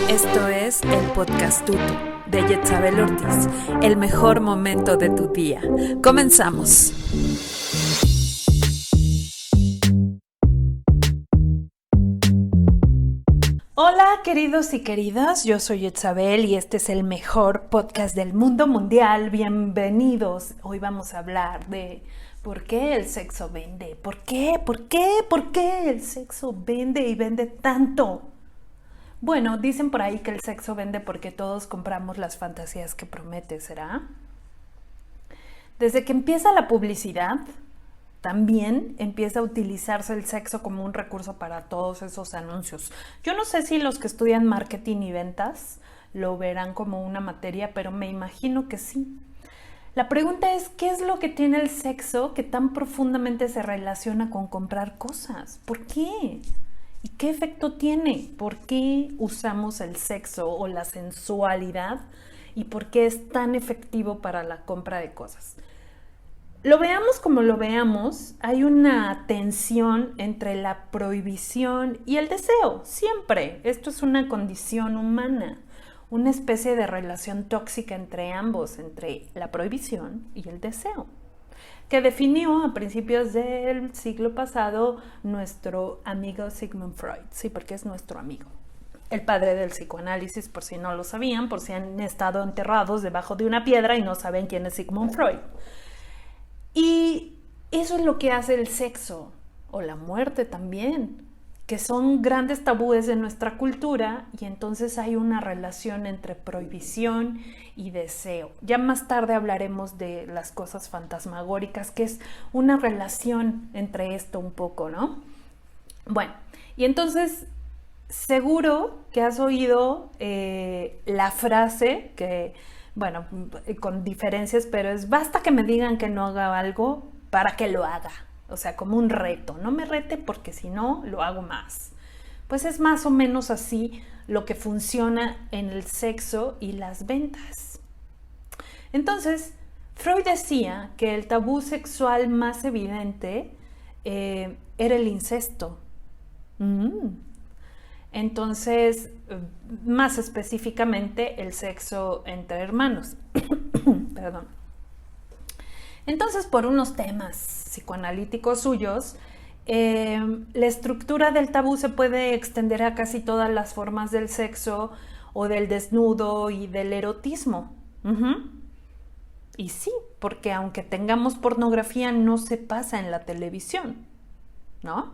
Esto es el Podcast Tuto de Yetzabel Ortiz, el mejor momento de tu día. Comenzamos. Hola queridos y queridas, yo soy Yetzabel y este es el mejor podcast del mundo mundial. Bienvenidos. Hoy vamos a hablar de por qué el sexo vende. ¿Por qué el sexo vende y vende tanto? Bueno, dicen por ahí que el sexo vende porque todos compramos las fantasías que promete, ¿será? Desde que empieza la publicidad, también empieza a utilizarse el sexo como un recurso para todos esos anuncios. Yo no sé si los que estudian marketing y ventas lo verán como una materia, pero me imagino que sí. La pregunta es, ¿qué es lo que tiene el sexo que tan profundamente se relaciona con comprar cosas? ¿Por qué? ¿Y qué efecto tiene? ¿Por qué usamos el sexo o la sensualidad? ¿Y por qué es tan efectivo para la compra de cosas? Lo veamos como lo veamos, hay una tensión entre la prohibición y el deseo, siempre. Esto es una condición humana, una especie de relación tóxica entre ambos, entre la prohibición y el deseo, que definió a principios del siglo pasado nuestro amigo Sigmund Freud, sí, porque es nuestro amigo. El padre del psicoanálisis, por si no lo sabían, por si han estado enterrados debajo de una piedra y no saben quién es Sigmund Freud. Y eso es lo que hace el sexo, o la muerte también, que son grandes tabúes de nuestra cultura, y entonces hay una relación entre prohibición y deseo. Ya más tarde hablaremos de las cosas fantasmagóricas, que es una relación entre esto un poco, ¿no? Bueno, y entonces seguro que has oído la frase que, bueno, con diferencias, pero es basta que me digan que no haga algo para que lo haga. O sea, como un reto. No me rete porque si no, lo hago más. Pues es más o menos así lo que funciona en el sexo y las ventas. Entonces, Freud decía que el tabú sexual más evidente era el incesto. Entonces, más específicamente, el sexo entre hermanos. Perdón. Entonces, por unos temas psicoanalíticos suyos, la estructura del tabú se puede extender a casi todas las formas del sexo o del desnudo y del erotismo. Y sí, porque aunque tengamos pornografía, no se pasa en la televisión, ¿no?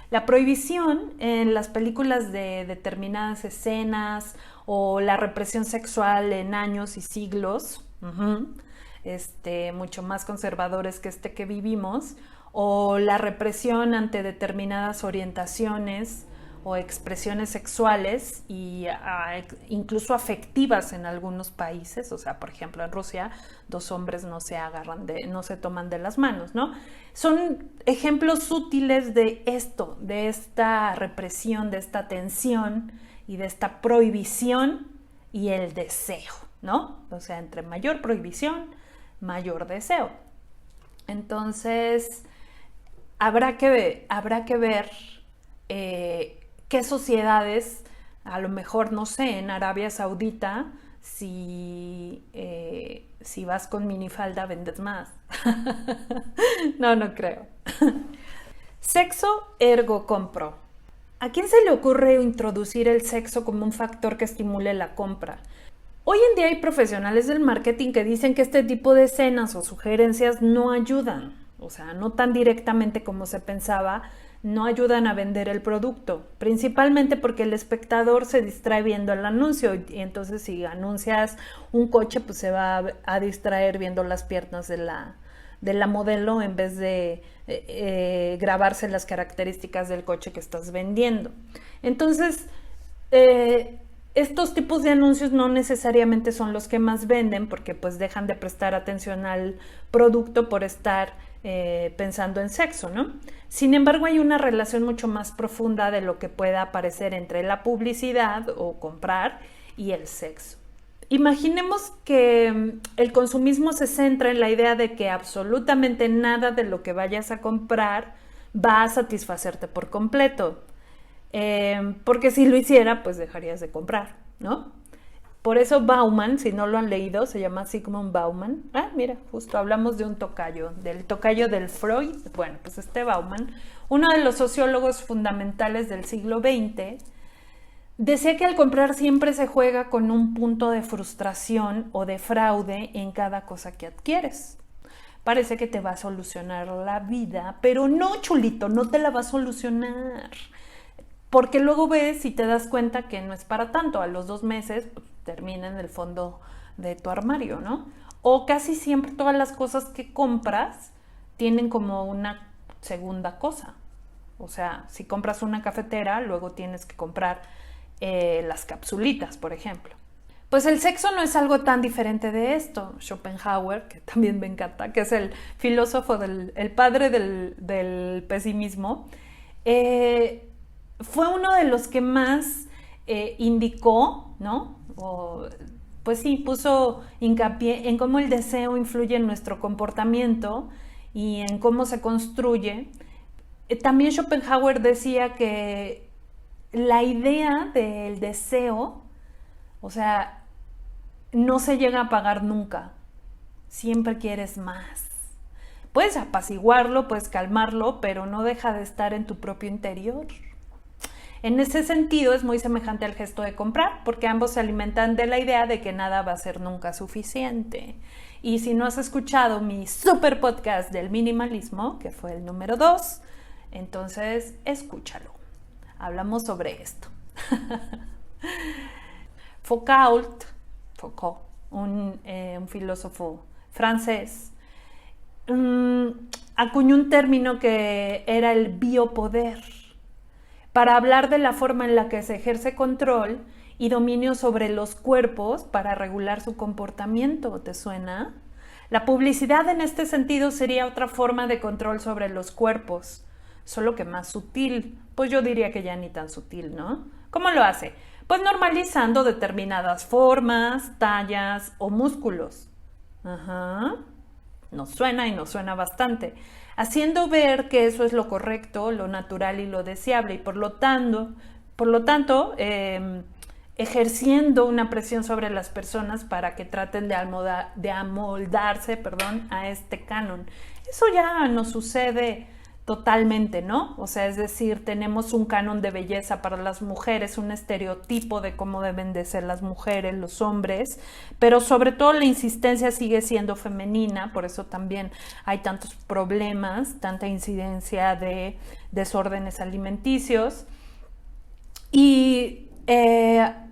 La prohibición en las películas de determinadas escenas o la represión sexual en años y siglos, mucho más conservadores que este que vivimos, o la represión ante determinadas orientaciones o expresiones sexuales y incluso afectivas en algunos países. O sea, por ejemplo, en Rusia, dos hombres no se toman de las manos, ¿no? Son ejemplos sutiles de esto, de esta represión, de esta tensión y de esta prohibición y el deseo, ¿no? O sea, entre mayor prohibición, mayor deseo. Entonces, habrá que ver qué sociedades, a lo mejor, no sé, en Arabia Saudita, si vas con minifalda vendes más. No creo. Sexo ergo compro. ¿A quién se le ocurre introducir el sexo como un factor que estimule la compra? Hoy en día hay profesionales del marketing que dicen que este tipo de escenas o sugerencias no ayudan, o sea, no tan directamente como se pensaba, no ayudan a vender el producto, principalmente porque el espectador se distrae viendo el anuncio y entonces si anuncias un coche, pues se va a distraer viendo las piernas de la modelo en vez de grabarse las características del coche que estás vendiendo. Entonces, estos tipos de anuncios no necesariamente son los que más venden porque pues dejan de prestar atención al producto por estar pensando en sexo, ¿no? Sin embargo, hay una relación mucho más profunda de lo que pueda aparecer entre la publicidad o comprar y el sexo. Imaginemos que el consumismo se centra en la idea de que absolutamente nada de lo que vayas a comprar va a satisfacerte por completo. porque si lo hiciera, pues dejarías de comprar, ¿no? Por eso Bauman, si no lo han leído, se llama Zygmunt Bauman. Ah, mira, justo hablamos de un tocayo, del tocayo del Freud. Bueno, pues este Bauman, uno de los sociólogos fundamentales del siglo XX, decía que al comprar siempre se juega con un punto de frustración o de fraude en cada cosa que adquieres. Parece que te va a solucionar la vida, pero no, chulito, no te la va a solucionar. Porque luego ves y te das cuenta que no es para tanto. A los 2 meses pues, termina en el fondo de tu armario, ¿no? O casi siempre todas las cosas que compras tienen como una segunda cosa. O sea, si compras una cafetera, luego tienes que comprar las capsulitas, por ejemplo. Pues el sexo no es algo tan diferente de esto. Schopenhauer, que también me encanta, que es el filósofo, el padre del pesimismo, fue uno de los que más indicó, ¿no? Pues sí, puso hincapié en cómo el deseo influye en nuestro comportamiento y en cómo se construye. También Schopenhauer decía que la idea del deseo, o sea, no se llega a apagar nunca. Siempre quieres más. Puedes apaciguarlo, puedes calmarlo, pero no deja de estar en tu propio interior. En ese sentido es muy semejante al gesto de comprar, porque ambos se alimentan de la idea de que nada va a ser nunca suficiente. Y si no has escuchado mi super podcast del minimalismo, que fue el número 2, entonces escúchalo. Hablamos sobre esto. Foucault, un filósofo francés, acuñó un término que era el biopoder, para hablar de la forma en la que se ejerce control y dominio sobre los cuerpos para regular su comportamiento. ¿Te suena? La publicidad en este sentido sería otra forma de control sobre los cuerpos, solo que más sutil. Pues yo diría que ya ni tan sutil, ¿no? ¿Cómo lo hace? Pues normalizando determinadas formas, tallas o músculos. Ajá. Nos suena y nos suena bastante. Haciendo ver que eso es lo correcto, lo natural y lo deseable, y por lo tanto, ejerciendo una presión sobre las personas para que traten de amoldarse, a este canon. Eso ya nos sucede totalmente, ¿no? O sea, es decir, tenemos un canon de belleza para las mujeres, un estereotipo de cómo deben de ser las mujeres, los hombres, pero sobre todo la insistencia sigue siendo femenina, por eso también hay tantos problemas, tanta incidencia de desórdenes alimenticios. Y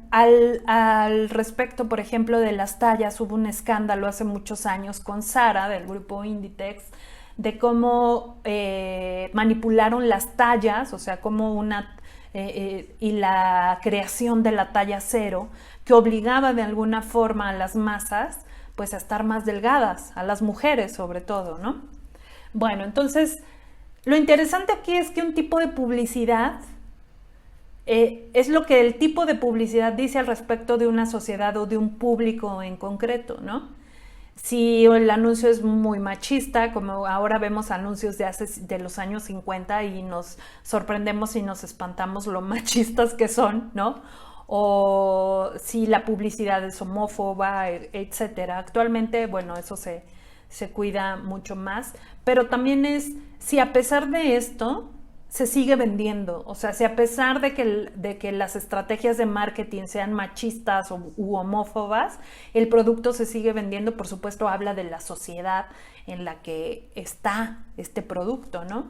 al respecto, por ejemplo, de las tallas, hubo un escándalo hace muchos años con Zara, del grupo Inditex, de cómo manipularon las tallas, o sea, cómo y la creación de la talla 0, que obligaba de alguna forma a las masas, pues a estar más delgadas, a las mujeres sobre todo, ¿no? Bueno, entonces, lo interesante aquí es que un tipo de publicidad es lo que el tipo de publicidad dice al respecto de una sociedad o de un público en concreto, ¿no? Si el anuncio es muy machista, como ahora vemos anuncios de los años 50 y nos sorprendemos y nos espantamos lo machistas que son, ¿no? O si la publicidad es homófoba, etcétera. Actualmente, bueno, eso se cuida mucho más, pero también es si a pesar de esto se sigue vendiendo, o sea, si a pesar de que las estrategias de marketing sean machistas u homófobas, el producto se sigue vendiendo. Por supuesto, habla de la sociedad en la que está este producto, ¿no?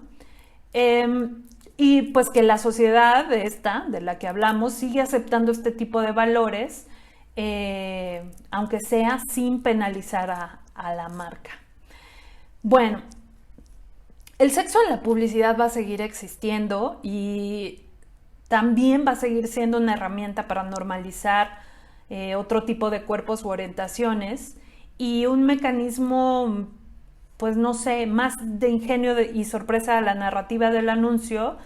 Y pues que la sociedad de la que hablamos sigue aceptando este tipo de valores, aunque sea sin penalizar a la marca. Bueno, el sexo en la publicidad va a seguir existiendo y también va a seguir siendo una herramienta para normalizar otro tipo de cuerpos u orientaciones, y un mecanismo, pues no sé, más de ingenio y sorpresa a la narrativa del anuncio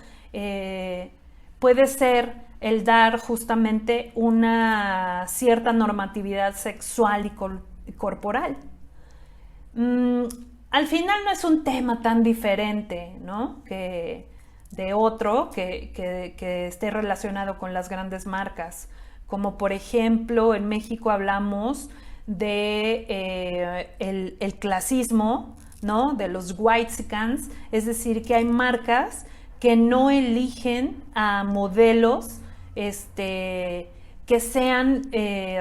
puede ser el dar justamente una cierta normatividad sexual y corporal. Al final no es un tema tan diferente, ¿no? Que de otro que esté relacionado con las grandes marcas. Como por ejemplo, en México hablamos de el clasismo, ¿no? De los whitexicans, es decir, que hay marcas que no eligen a modelos que sean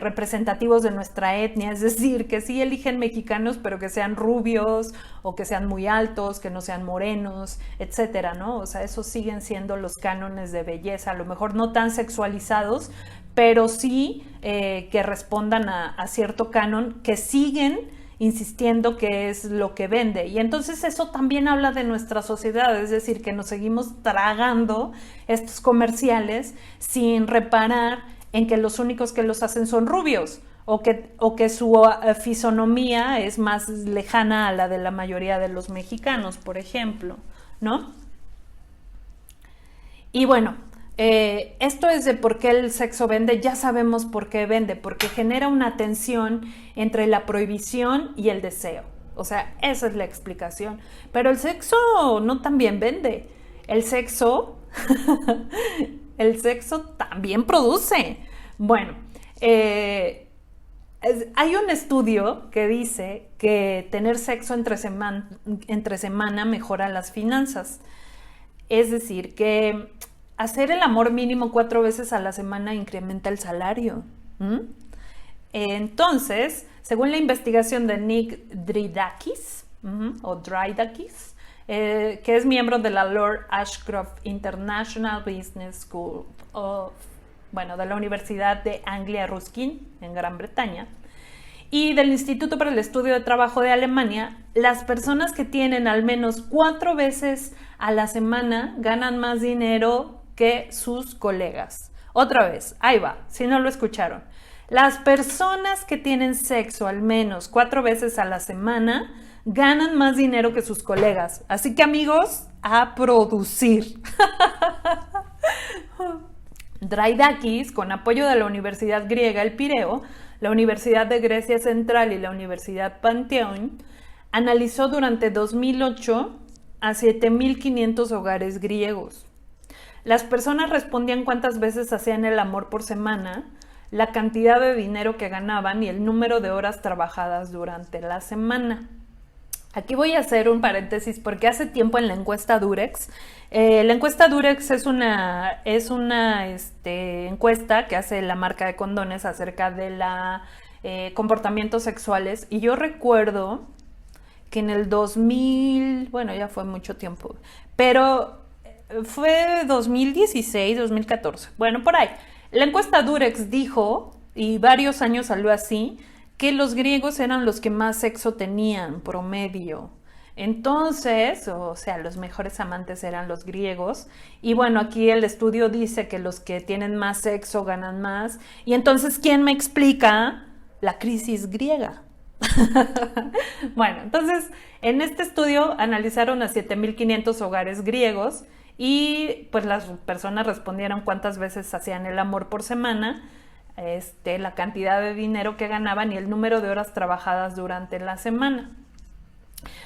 representativos de nuestra etnia, es decir, que sí eligen mexicanos, pero que sean rubios o que sean muy altos, que no sean morenos, etcétera, ¿no? O sea, esos siguen siendo los cánones de belleza, a lo mejor no tan sexualizados, pero sí que respondan a cierto canon, que siguen insistiendo que es lo que vende. Y entonces eso también habla de nuestra sociedad, es decir, que nos seguimos tragando estos comerciales sin reparar en que los únicos que los hacen son rubios o que su fisonomía es más lejana a la de la mayoría de los mexicanos, por ejemplo, ¿no? Y bueno, esto es de por qué el sexo vende. Ya sabemos por qué vende, porque genera una tensión entre la prohibición y el deseo. O sea, esa es la explicación. Pero el sexo no también vende. El sexo, el sexo también produce. Bueno, hay un estudio que dice que tener sexo entre semana mejora las finanzas. Es decir, que hacer el amor mínimo 4 veces a la semana incrementa el salario. Entonces, según la investigación de Nick Dridakis, que es miembro de la Lord Ashcroft International Business School de la Universidad de Anglia Ruskin, en Gran Bretaña, y del Instituto para el Estudio de Trabajo de Alemania, las personas que tienen al menos 4 veces a la semana ganan más dinero que sus colegas. Otra vez, ahí va, si no lo escucharon. Las personas que tienen sexo al menos 4 veces a la semana ganan más dinero que sus colegas. Así que, amigos, a producir. Dridakis, con apoyo de la Universidad Griega El Pireo, la Universidad de Grecia Central y la Universidad Panteón, analizó durante 2008 a 7.500 hogares griegos. Las personas respondían cuántas veces hacían el amor por semana, la cantidad de dinero que ganaban y el número de horas trabajadas durante la semana. Aquí voy a hacer un paréntesis porque hace tiempo en la encuesta Durex, la encuesta Durex es una encuesta que hace la marca de condones acerca de la comportamientos sexuales, y yo recuerdo que en el 2000, bueno, ya fue mucho tiempo, pero fue 2016, 2014, bueno, por ahí. La encuesta Durex dijo, y varios años salió así, que los griegos eran los que más sexo tenían, promedio. Entonces, o sea, los mejores amantes eran los griegos. Y bueno, aquí el estudio dice que los que tienen más sexo ganan más. Y entonces, ¿quién me explica la crisis griega? Bueno, entonces, en este estudio analizaron a 7.500 hogares griegos y pues las personas respondieron cuántas veces hacían el amor por semana, la cantidad de dinero que ganaban y el número de horas trabajadas durante la semana.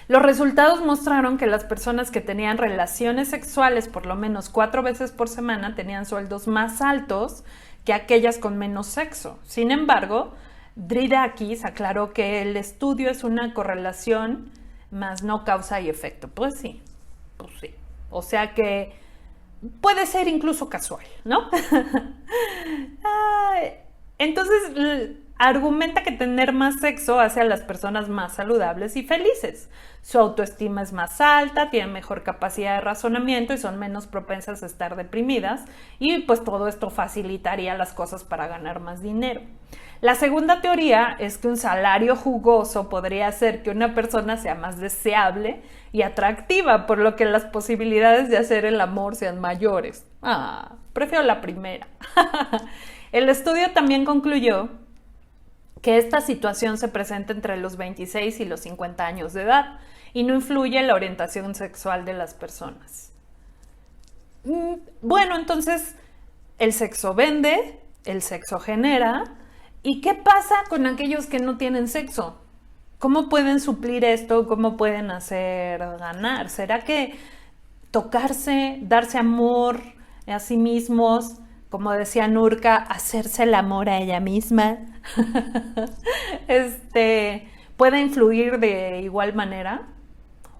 Los resultados mostraron que las personas que tenían relaciones sexuales por lo menos 4 veces por semana tenían sueldos más altos que aquellas con menos sexo. Sin embargo, Dridakis aclaró que el estudio es una correlación, más no causa y efecto. Pues sí. O sea que puede ser incluso casual, ¿no? Entonces, argumenta que tener más sexo hace a las personas más saludables y felices. Su autoestima es más alta, tienen mejor capacidad de razonamiento y son menos propensas a estar deprimidas, y pues todo esto facilitaría las cosas para ganar más dinero. La segunda teoría es que un salario jugoso podría hacer que una persona sea más deseable y atractiva, por lo que las posibilidades de hacer el amor sean mayores. Prefiero la primera. El estudio también concluyó que esta situación se presenta entre los 26 y los 50 años de edad y no influye en la orientación sexual de las personas. Bueno, entonces, el sexo vende, el sexo genera. ¿Y qué pasa con aquellos que no tienen sexo? ¿Cómo pueden suplir esto? ¿Cómo pueden hacer ganar? ¿Será que tocarse, darse amor a sí mismos, como decía Nurka, hacerse el amor a ella misma, puede influir de igual manera,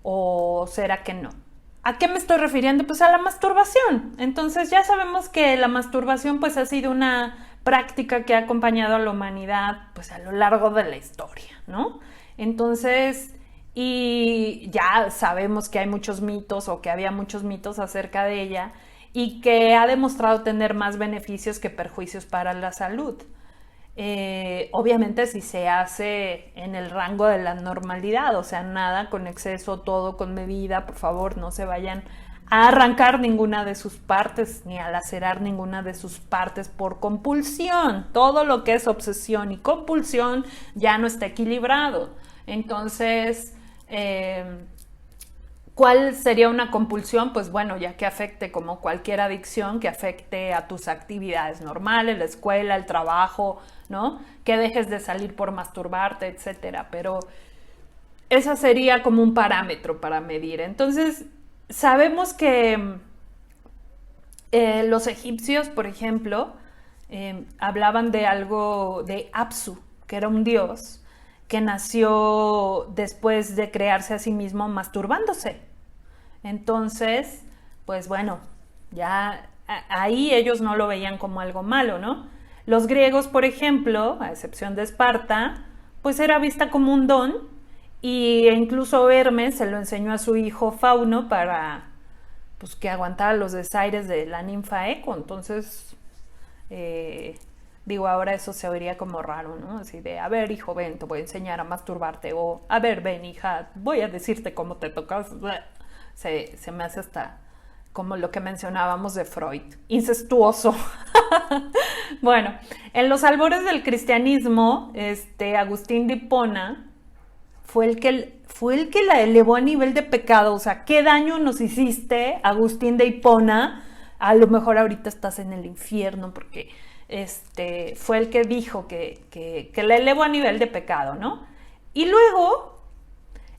o será que no. ¿A qué me estoy refiriendo? Pues a la masturbación. Entonces ya sabemos que la masturbación pues ha sido una práctica que ha acompañado a la humanidad pues a lo largo de la historia, ¿no? Entonces, y ya sabemos que hay muchos mitos o que había muchos mitos acerca de ella y que ha demostrado tener más beneficios que perjuicios para la salud. Obviamente si se hace en el rango de la normalidad, o sea, nada con exceso, todo con medida, por favor, no se vayan a arrancar ninguna de sus partes ni a lacerar ninguna de sus partes por compulsión. Todo lo que es obsesión y compulsión ya no está equilibrado. Entonces, ¿cuál sería una compulsión? Pues bueno, ya que afecte como cualquier adicción, que afecte a tus actividades normales, la escuela, el trabajo, ¿no? Que dejes de salir por masturbarte, etcétera. Pero esa sería como un parámetro para medir. Entonces, sabemos que los egipcios, por ejemplo, hablaban de algo de Apsu, que era un dios que nació después de crearse a sí mismo masturbándose. Entonces, pues bueno, ya ahí ellos no lo veían como algo malo, ¿no? Los griegos, por ejemplo, a excepción de Esparta, pues era vista como un don, y incluso Hermes se lo enseñó a su hijo Fauno para pues que aguantara los desaires de la ninfa Eco. Entonces, digo, ahora eso se vería como raro, ¿no? Así de, a ver, hijo, ven, te voy a enseñar a masturbarte, o a ver, ven, hija, voy a decirte cómo te tocas. Se me hace hasta como lo que mencionábamos de Freud, incestuoso. Bueno, en los albores del cristianismo, Agustín de Hipona fue el que la elevó a nivel de pecado. O sea, ¿qué daño nos hiciste, Agustín de Hipona? A lo mejor ahorita estás en el infierno, porque fue el que dijo que la elevó a nivel de pecado, ¿no? Y luego,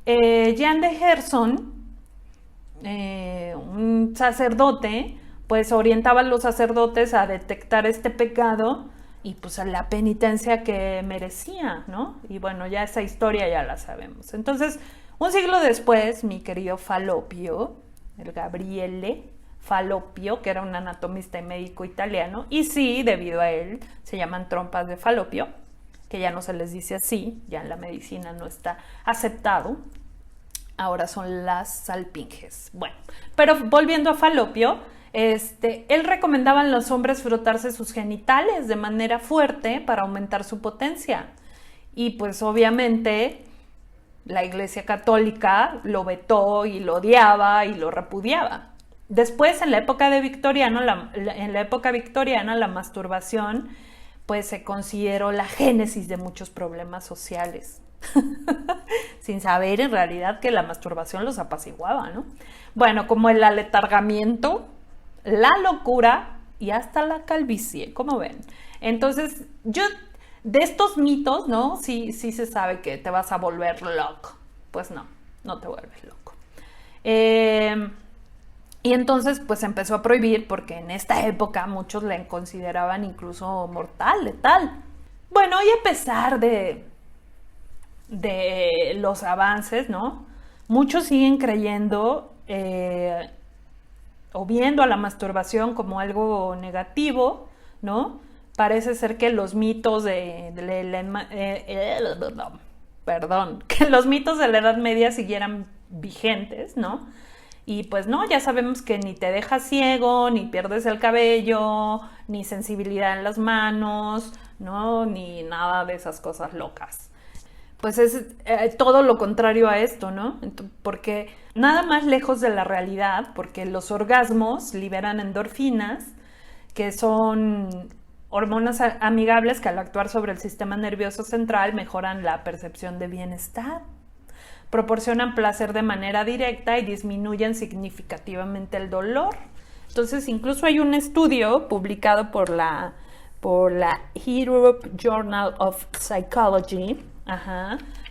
Jean de Gerson, un sacerdote, pues orientaba a los sacerdotes a detectar este pecado y pues a la penitencia que merecía, ¿no? Y bueno, ya esa historia ya la sabemos. Entonces, un siglo después, mi querido Falopio, el Gabriele Falopio, que era un anatomista y médico italiano, y sí, debido a él, se llaman trompas de Falopio, que ya no se les dice así, ya en la medicina no está aceptado. Ahora son las salpinges. Bueno, pero volviendo a Falopio, él recomendaba a los hombres frotarse sus genitales de manera fuerte para aumentar su potencia. Y pues obviamente la Iglesia Católica lo vetó y lo odiaba y lo repudiaba. Después, en la época victoriana, la masturbación pues se consideró la génesis de muchos problemas sociales. Sin saber en realidad que la masturbación los apaciguaba, ¿no? Bueno, como el aletargamiento, la locura y hasta la calvicie, como ven. Entonces, yo de estos mitos, ¿no? Sí se sabe que te vas a volver loco. Pues no te vuelves loco. Y entonces, pues empezó a prohibir porque en esta época muchos la consideraban incluso mortal, letal. Bueno, y a pesar de los avances, ¿no? Muchos siguen creyendo o viendo a la masturbación como algo negativo, ¿no? Parece ser que los mitos que los mitos de la Edad Media siguieran vigentes, ¿no? Y pues no, ya sabemos que ni te dejas ciego, ni pierdes el cabello, ni sensibilidad en las manos, ¿no? Ni nada de esas cosas locas. Pues es todo lo contrario a esto, ¿no? Porque nada más lejos de la realidad, porque los orgasmos liberan endorfinas, que son hormonas amigables que al actuar sobre el sistema nervioso central mejoran la percepción de bienestar, proporcionan placer de manera directa y disminuyen significativamente el dolor. Entonces, incluso hay un estudio publicado por la Europe Journal of Psychology,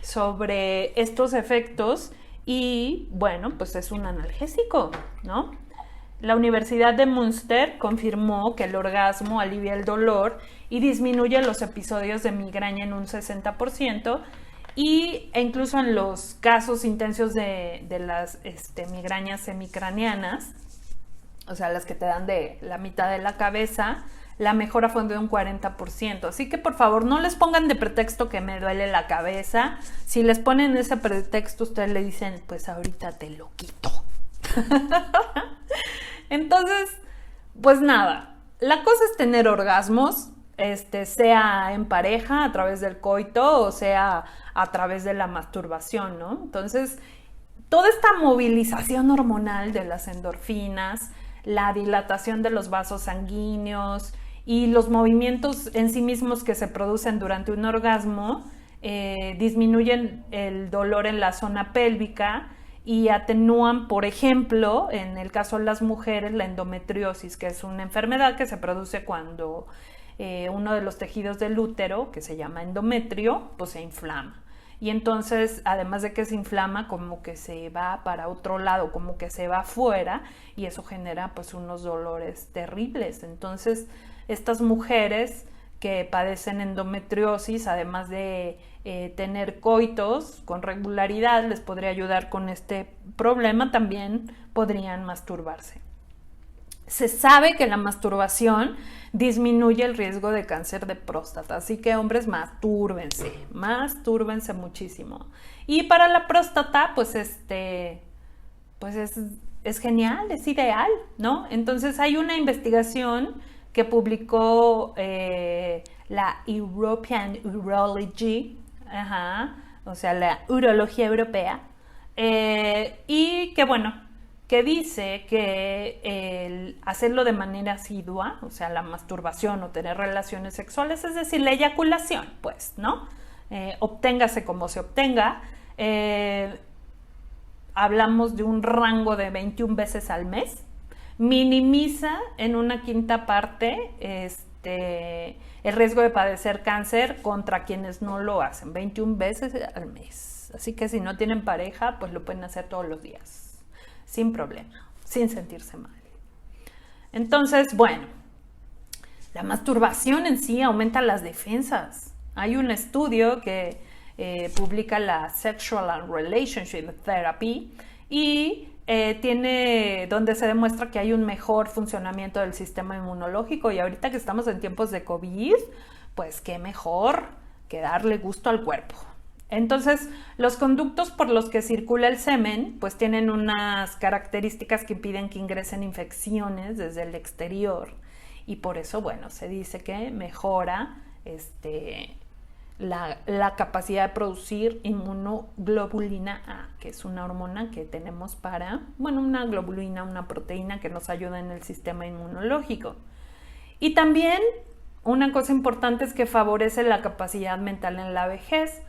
sobre estos efectos, y bueno, pues es un analgésico, ¿no? La Universidad de Münster confirmó que el orgasmo alivia el dolor y disminuye los episodios de migraña en un 60%, e incluso en los casos intensos de las migrañas semicraneanas, o sea, las que te dan de la mitad de la cabeza, la mejora fue de un 40%. Así que por favor no les pongan de pretexto que me duele la cabeza. Si les ponen ese pretexto, ustedes le dicen, pues ahorita te lo quito. Entonces, pues nada, la cosa es tener orgasmos, sea en pareja a través del coito o sea a través de la masturbación, ¿no? Entonces, toda esta movilización hormonal de las endorfinas, la dilatación de los vasos sanguíneos y los movimientos en sí mismos que se producen durante un orgasmo disminuyen el dolor en la zona pélvica y atenúan, por ejemplo, en el caso de las mujeres, la endometriosis, que es una enfermedad que se produce cuando uno de los tejidos del útero, que se llama endometrio, pues se inflama. Y entonces, además de que se inflama, como que se va para otro lado, como que se va afuera, y eso genera pues unos dolores terribles. Entonces, estas mujeres que padecen endometriosis, además de tener coitos con regularidad, les podría ayudar con este problema, también podrían masturbarse. Se sabe que la masturbación disminuye el riesgo de cáncer de próstata, así que hombres, mastúrbense muchísimo. Y para la próstata, pues pues es genial, es ideal, ¿no? Entonces hay una investigación que publicó la European Urology, o sea, la urología europea, y que bueno, que dice que el hacerlo de manera asidua, o sea, la masturbación o tener relaciones sexuales, es decir, la eyaculación, pues, ¿no? Obténgase como se obtenga, hablamos de un rango de 21 veces al mes, minimiza en una quinta parte el riesgo de padecer cáncer contra quienes no lo hacen, 21 veces al mes. Así que si no tienen pareja, pues lo pueden hacer todos los días, sin problema, sin sentirse mal. Entonces, bueno, la masturbación en sí aumenta las defensas. Hay un estudio que publica la Sexual and Relationship Therapy y donde se demuestra que hay un mejor funcionamiento del sistema inmunológico, y ahorita que estamos en tiempos de COVID, pues qué mejor que darle gusto al cuerpo. Entonces, los conductos por los que circula el semen, pues tienen unas características que impiden que ingresen infecciones desde el exterior, y por eso, bueno, se dice que mejora la capacidad de producir inmunoglobulina A, que es una hormona que tenemos una globulina, una proteína que nos ayuda en el sistema inmunológico. Y también una cosa importante es que favorece la capacidad mental en la vejez.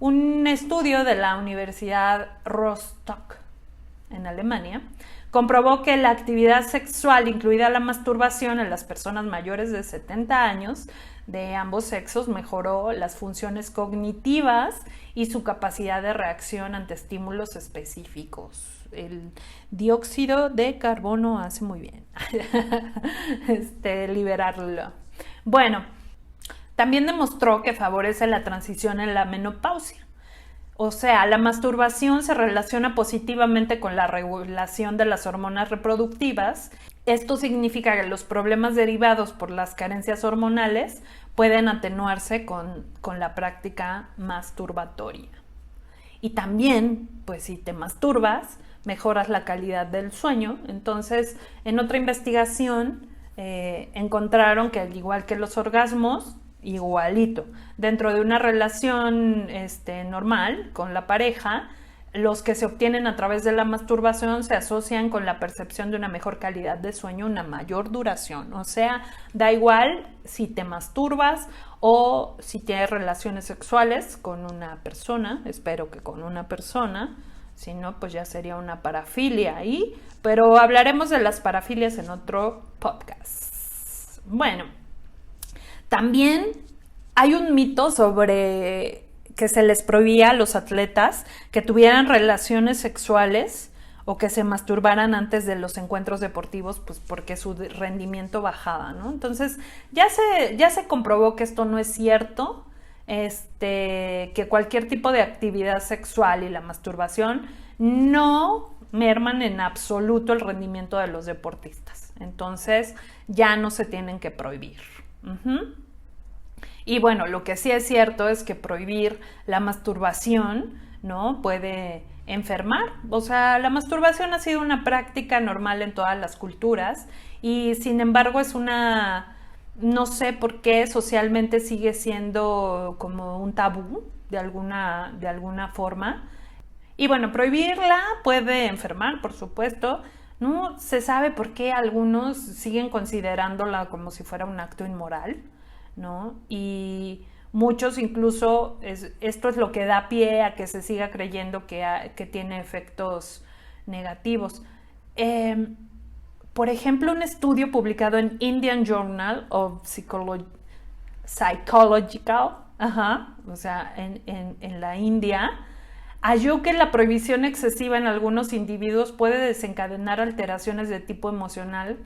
Un estudio de la Universidad Rostock en Alemania comprobó que la actividad sexual, incluida la masturbación en las personas mayores de 70 años de ambos sexos, mejoró las funciones cognitivas y su capacidad de reacción ante estímulos específicos. El dióxido de carbono hace muy bien liberarlo. Bueno, también demostró que favorece la transición en la menopausia. O sea, la masturbación se relaciona positivamente con la regulación de las hormonas reproductivas. Esto significa que los problemas derivados por las carencias hormonales pueden atenuarse con la práctica masturbatoria. Y también, pues si te masturbas, mejoras la calidad del sueño. Entonces, en otra investigación encontraron que al igual que los orgasmos, igualito, dentro de una relación normal con la pareja, los que se obtienen a través de la masturbación se asocian con la percepción de una mejor calidad de sueño, una mayor duración. O sea, da igual si te masturbas o si tienes relaciones sexuales con una persona, espero que con una persona, si no, pues ya sería una parafilia ahí, pero hablaremos de las parafilias en otro podcast. Bueno, también hay un mito sobre que se les prohibía a los atletas que tuvieran relaciones sexuales o que se masturbaran antes de los encuentros deportivos, pues porque su rendimiento bajaba, ¿no? Entonces ya se comprobó que esto no es cierto, que cualquier tipo de actividad sexual y la masturbación no merman en absoluto el rendimiento de los deportistas. Entonces ya no se tienen que prohibir. Y bueno, lo que sí es cierto es que prohibir la masturbación, ¿no?, puede enfermar. O sea, la masturbación ha sido una práctica normal en todas las culturas y sin embargo es no sé por qué socialmente sigue siendo como un tabú de alguna forma. Y bueno, prohibirla puede enfermar, por supuesto. No se sabe por qué algunos siguen considerándola como si fuera un acto inmoral, ¿no? Y muchos incluso, esto es lo que da pie a que se siga creyendo que tiene efectos negativos. Por ejemplo, un estudio publicado en Indian Journal of Psychological, o sea, en la India, halló que la prohibición excesiva en algunos individuos puede desencadenar alteraciones de tipo emocional,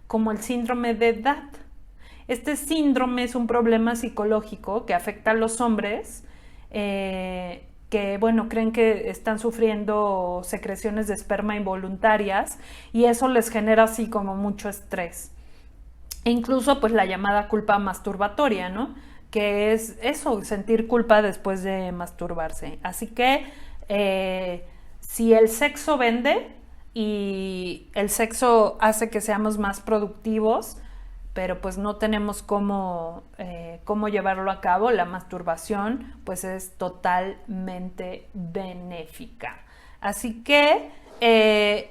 como el síndrome de edad. Este síndrome es un problema psicológico que afecta a los hombres que, bueno, creen que están sufriendo secreciones de esperma involuntarias y eso les genera así como mucho estrés. E incluso pues la llamada culpa masturbatoria, ¿no?, que es eso, sentir culpa después de masturbarse. Así que si el sexo vende y el sexo hace que seamos más productivos, pero pues no tenemos cómo llevarlo a cabo, la masturbación pues es totalmente benéfica. Así que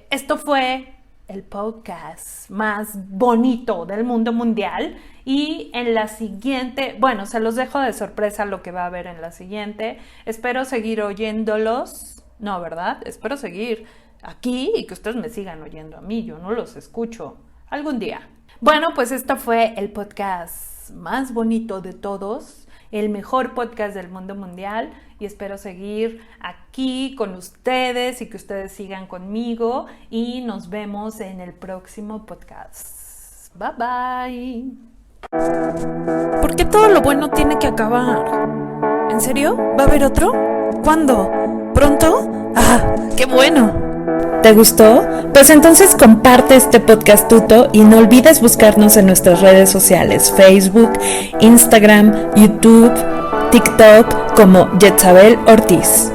esto fue el podcast más bonito del mundo mundial y en la siguiente, bueno, se los dejo de sorpresa lo que va a haber en la siguiente. Espero seguir oyéndolos, no, ¿verdad? Espero seguir aquí y que ustedes me sigan oyendo a mí, yo no los escucho algún día. Bueno, pues esto fue el podcast más bonito de todos, el mejor podcast del mundo mundial y espero seguir aquí con ustedes y que ustedes sigan conmigo y nos vemos en el próximo podcast. Bye bye. ¿Por qué todo lo bueno tiene que acabar? ¿En serio? ¿Va a haber otro? ¿Cuándo? ¿Pronto? ¡Ah, qué bueno! ¿Te gustó? Pues entonces comparte este podcast tuto y no olvides buscarnos en nuestras redes sociales, Facebook, Instagram, YouTube, TikTok como Yetzabel Ortiz.